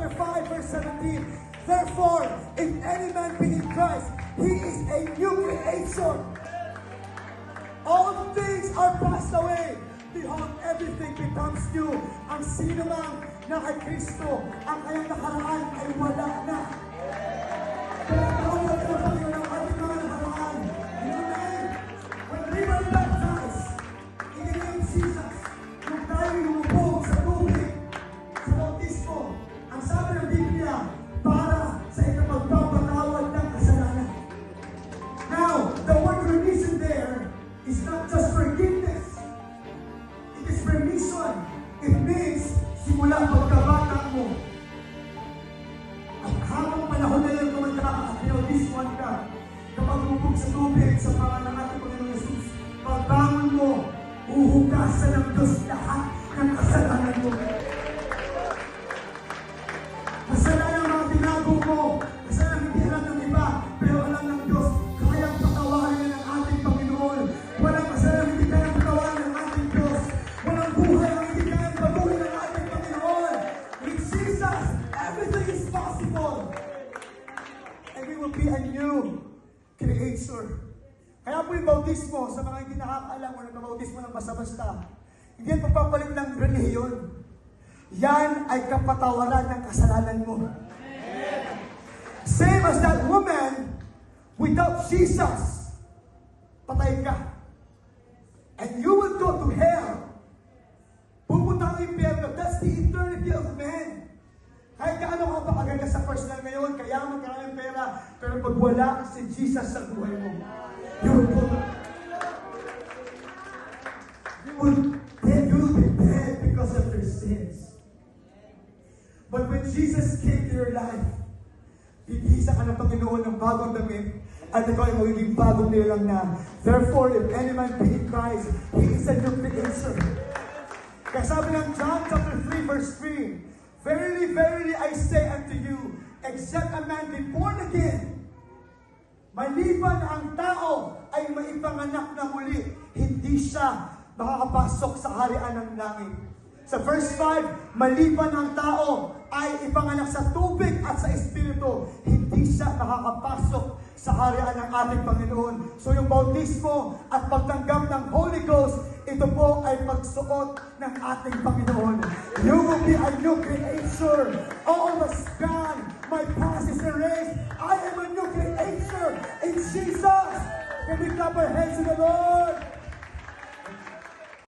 chapter 5, verse 17. Therefore, if any man be in Christ, he is a new creation. All things are passed away. Behold, everything becomes new. Ang sino man na kay Kristo, ang kanyang nakaraan ay wala na. Kaya tawag na Panginoon ang ating mga nakaraan. Amen. When we were baptized in the name of Jesus, nung tayo lumubog sa tubig, sa bautismo, ang sabi ng Biblia, para sa itong magpapatawad ng kasalanan. Now, the word remission there is not just forgiveness. It is remission. It means simula pagkabata mo. At habang panahon na yun kumanda at pinautismuhan ka, kapag lumubog sa tubig sa pangalan ng ating Panginoon Jesus, pagbangon mo, uhugasan ng Diyos lahat ng kasalanan mo. Kasalanan ang mga tinago mo, kasalanan hindi alam ng iba, pero alam ng Diyos, kayang patawarin ng ating Panginoon. Walang kasalanan hindi kayang patawarin ng ating Diyos. Walang buhay ang hindi kayang baguhin ng ating Panginoon. With Jesus, everything is possible. And we will be a new creator. Kaya po yung bautismo, sa mga hindi nakakaalam o nagbabautismo ng basta-basta, hindi yan pagpapalit ng relihiyon. Yan ay kapatawaran ng kasalanan mo. Same as that woman, without Jesus, patay ka. And you will go to hell. Pupunta ang impyerno. That's the eternity of man. Kahit gaano ka pa agad sa personal ngayon, kaya magkaraming pera, pero pag wala si Jesus sa buhay mo, you will go. You will be dead because of your sins. But when Jesus came to your life, bibihisa ka ng Panginoon ng bagong damit, at ikaw ay magiging bagong nilang na. Therefore, if any man be in Christ, he is a new creation. Kaya sabi ng John chapter 3, verse 3, Verily, verily, I say unto you, except a man be born again, maliban na ang tao ay maipanganak na muli, hindi siya makakapasok sa harian ng langit. Sa verse 5, maliban ang tao ay ipanganak sa tubig at sa Espiritu, hindi siya makakapasok sa harian ng ating Panginoon. So yung bautismo at pagtanggap ng Holy Ghost, ito po ay pagsuot ng ating Panginoon. You will be a new creature. All was gone. My past is erased. I am a new creature in Jesus. Can we clap our hands to the Lord?